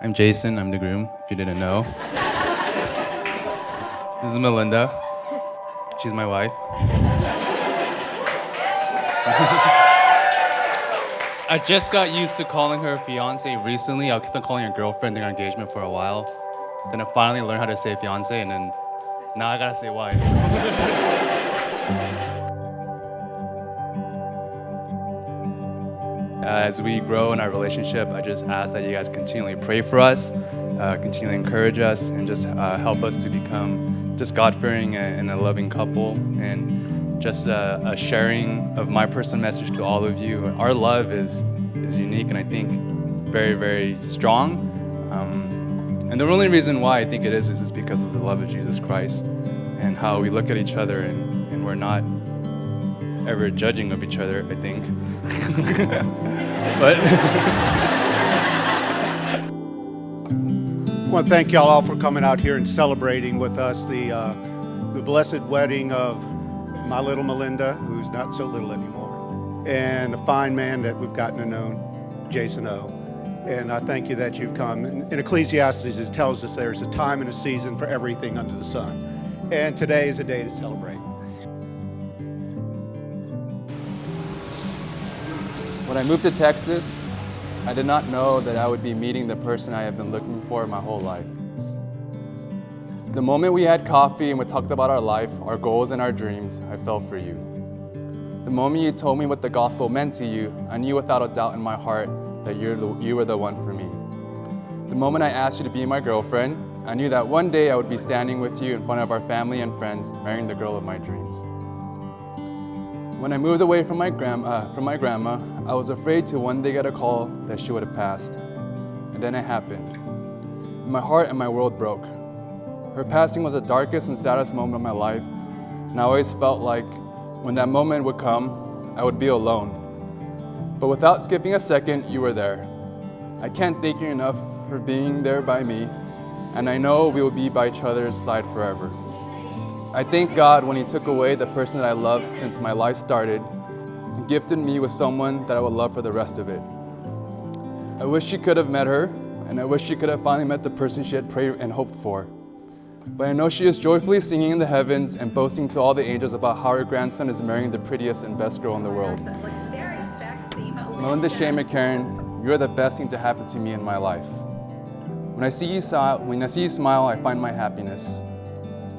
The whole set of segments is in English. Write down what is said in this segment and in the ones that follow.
I'm Jason, I'm the groom, if you didn't know. This is Melynda. She's my wife. I just got used to calling her fiance recently. I kept on calling her girlfriend during our engagement for a while. Then I finally learned how to say fiance, and then now I gotta say wife. So. As we grow in our relationship, I just ask that you guys continually pray for us, continually encourage us, and just help us to become just God-fearing and a loving couple, and just a sharing of my personal message to all of you. Our love is unique, and I think very, very strong. And the only reason why I think it is because of the love of Jesus Christ and how we look at each other, and we're not ever judging of each other, I think. But I want to thank y'all all for coming out here and celebrating with us the blessed wedding of my little Melynda, who's not so little anymore, and a fine man that we've gotten to know, Jason O. And I thank you that you've come. In Ecclesiastes, it tells us there's a time and a season for everything under the sun. And today is a day to celebrate. when I moved to Texas, I did not know that I would be meeting the person I have been looking for my whole life. The moment we had coffee and we talked about our life, our goals, and our dreams, I fell for you. The moment you told me what the gospel meant to you, I knew without a doubt in my heart that you were the one for me. The moment I asked you to be my girlfriend, I knew that one day I would be standing with you in front of our family and friends, marrying the girl of my dreams. When I moved away from my grandma, I was afraid to one day get a call that she would have passed. And then it happened. My heart and my world broke. Her passing was the darkest and saddest moment of my life, and I always felt like when that moment would come, I would be alone. But without skipping a second, you were there. I can't thank you enough for being there by me, and I know we will be by each other's side forever. I thank God when He took away the person that I loved since my life started and gifted me with someone that I would love for the rest of it. I wish she could have met her, and I wish she could have finally met the person she had prayed and hoped for. But I know she is joyfully singing in the heavens and boasting to all the angels about how her grandson is marrying the prettiest and best girl in the world. Melynda Shea McCarran, you are the best thing to happen to me in my life. When I see you smile, I find my happiness.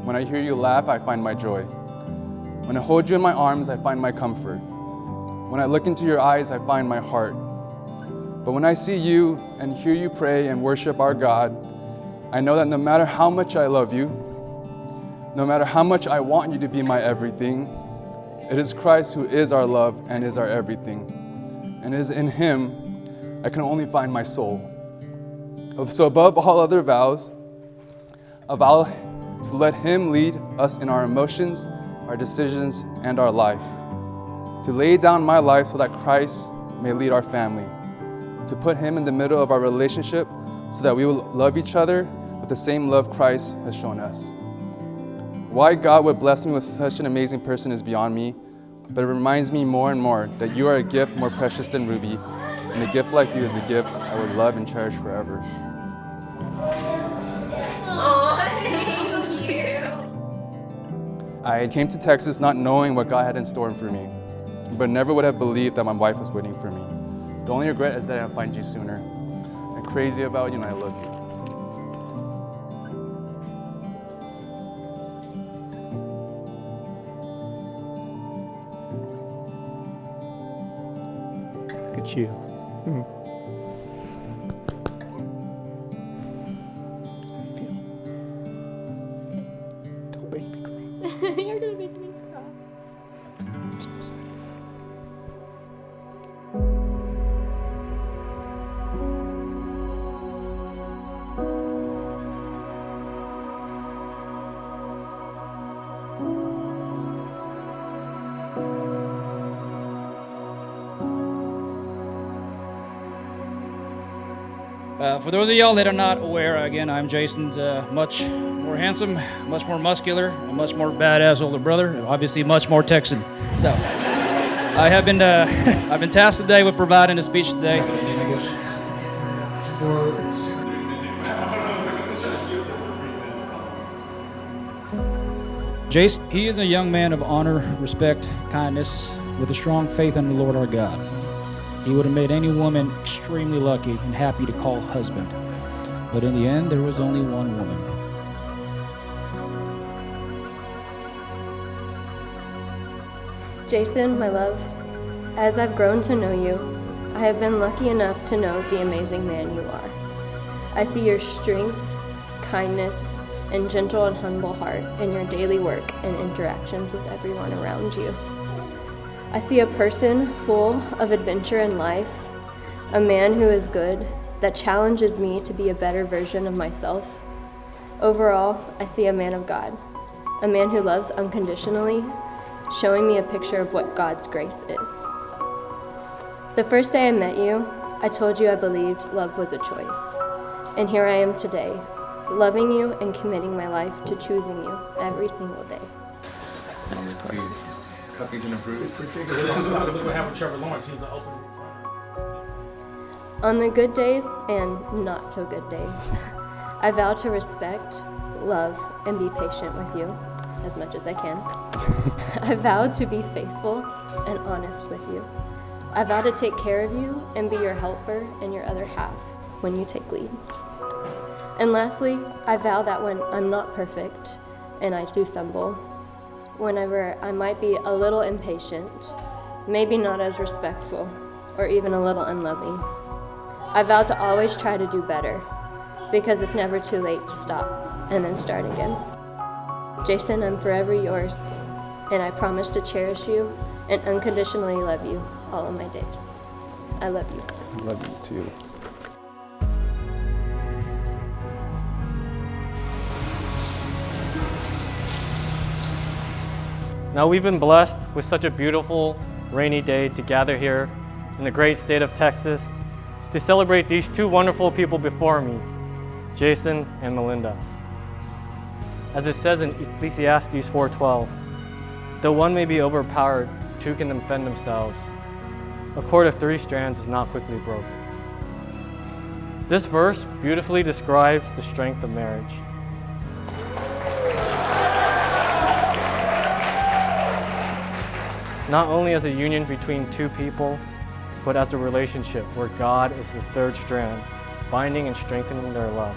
When I hear you laugh, I find my joy. When I hold you in my arms, I find my comfort. When I look into your eyes, I find my heart. But when I see you and hear you pray and worship our God, I know that no matter how much I love you, no matter how much I want you to be my everything, it is Christ who is our love and is our everything. And it is in Him I can only find my soul. So above all other vows, a vow to let Him lead us in our emotions, our decisions, and our life. To lay down my life so that Christ may lead our family. To put Him in the middle of our relationship so that we will love each other with the same love Christ has shown us. Why God would bless me with such an amazing person is beyond me, but it reminds me more and more that you are a gift more precious than ruby, and a gift like you is a gift I would love and cherish forever. Oh, thank you. I came to Texas not knowing what God had in store for me, but never would have believed that my wife was waiting for me. The only regret is that I didn't find you sooner. I'm crazy about you and I love you. Look at you. Don't make me cry. You're gonna make me cry. I'm so excited. For those of y'all that are not aware, again, I'm Jason's much more handsome, much more muscular, a much more badass older brother, obviously much more Texan. So, I have been I've been tasked today with providing a speech today. I guess. Jason, he is a young man of honor, respect, kindness, with a strong faith in the Lord our God. He would have made any woman extremely lucky and happy to call husband. But in the end, there was only one woman. Jason, my love, as I've grown to know you, I have been lucky enough to know the amazing man you are. I see your strength, kindness, and gentle and humble heart in your daily work and interactions with everyone around you. I see a person full of adventure in life, a man who is good, that challenges me to be a better version of myself. Overall, I see a man of God, a man who loves unconditionally, showing me a picture of what God's grace is. The first day I met you, I told you I believed love was a choice. And here I am today, loving you and committing my life to choosing you every single day. Caucasian approved. Look what happened with Trevor Lawrence. He was an open. On the good days and not so good days, I vow to respect, love, and be patient with you as much as I can. I vow to be faithful and honest with you. I vow to take care of you and be your helper and your other half when you take lead. And lastly, I vow that when I'm not perfect and I do stumble, whenever I might be a little impatient, maybe not as respectful, or even a little unloving, I vow to always try to do better, because it's never too late to stop and then start again. Jason, I'm forever yours, and I promise to cherish you and unconditionally love you all of my days. I love you. I love you too. Now we've been blessed with such a beautiful rainy day to gather here in the great state of Texas to celebrate these two wonderful people before me, Jason and Melynda. As it says in Ecclesiastes 4:12, though one may be overpowered, two can defend themselves. A cord of 3 strands is not quickly broken. This verse beautifully describes the strength of marriage. Not only as a union between two people, but as a relationship where God is the third strand, binding and strengthening their love.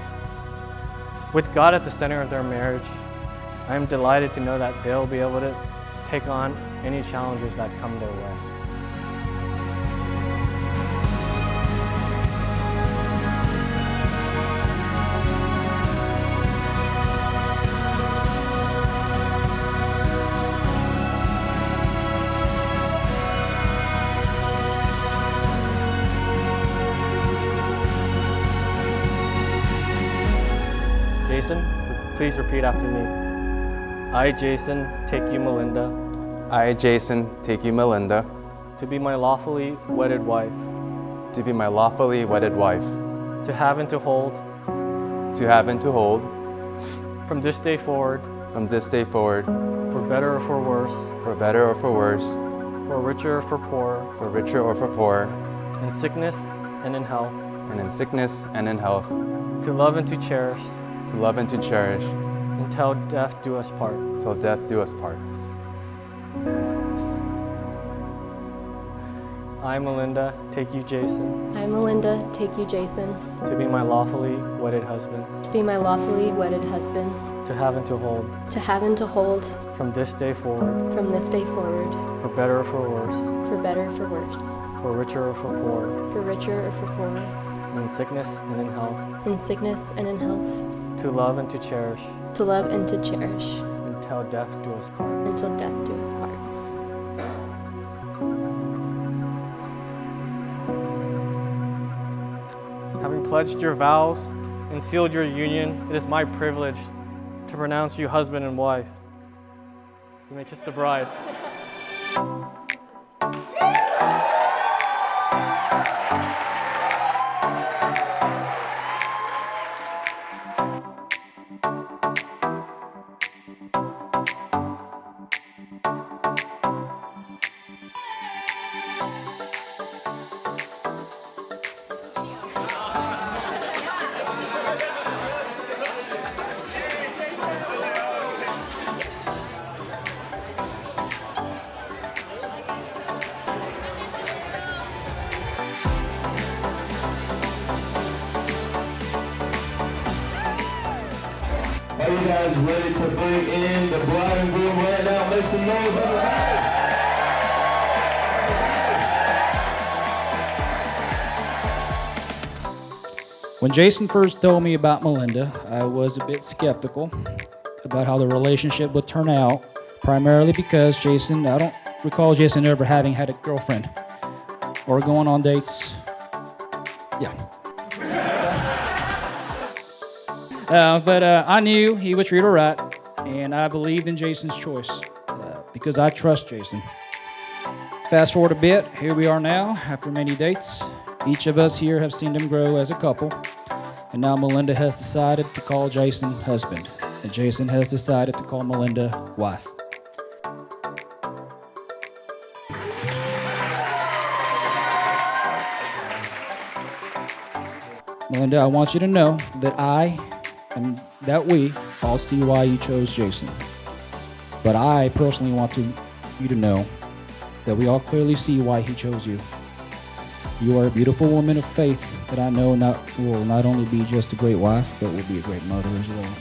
With God at the center of their marriage, I am delighted to know that they'll be able to take on any challenges that come their way. Jason, please repeat after me. I, Jason, take you, Melynda, I, Jason, take you, Melynda, to be my lawfully wedded wife, to be my lawfully wedded wife, to have and to hold, from this day forward, for better or for worse, for richer or for poorer, in sickness and in health, to love and to cherish, until death do us part. I, Melynda, take you, Jason, I, Melynda, take you, Jason, to be my lawfully wedded husband, to be my lawfully wedded husband, to have and to hold, from this day forward, for better or for worse, for better or for worse, for richer or for poorer, for richer or for poorer, in sickness and in health, in sickness and in health, to love and to cherish, until death do us part. death do us part. Having pledged your vows and sealed your union, it is my privilege to pronounce you husband and wife. You may kiss the bride. Are you guys ready to bring in the bride and groom right now? Make some noise, everybody. When Jason first told me about Melynda, I was a bit skeptical about how the relationship would turn out, primarily because I don't recall Jason ever having had a girlfriend or going on dates. Yeah. But I knew he would treat her right, and I believed in Jason's choice because I trust Jason. Fast forward a bit, here we are now, after many dates. Each of us here have seen them grow as a couple, and now Melynda has decided to call Jason husband, and Jason has decided to call Melynda wife. Melynda, I want you to know that we all see why you chose Jason. But I personally want you to know that we all clearly see why he chose you. You are a beautiful woman of faith that I know will not only be just a great wife, but will be a great mother as well.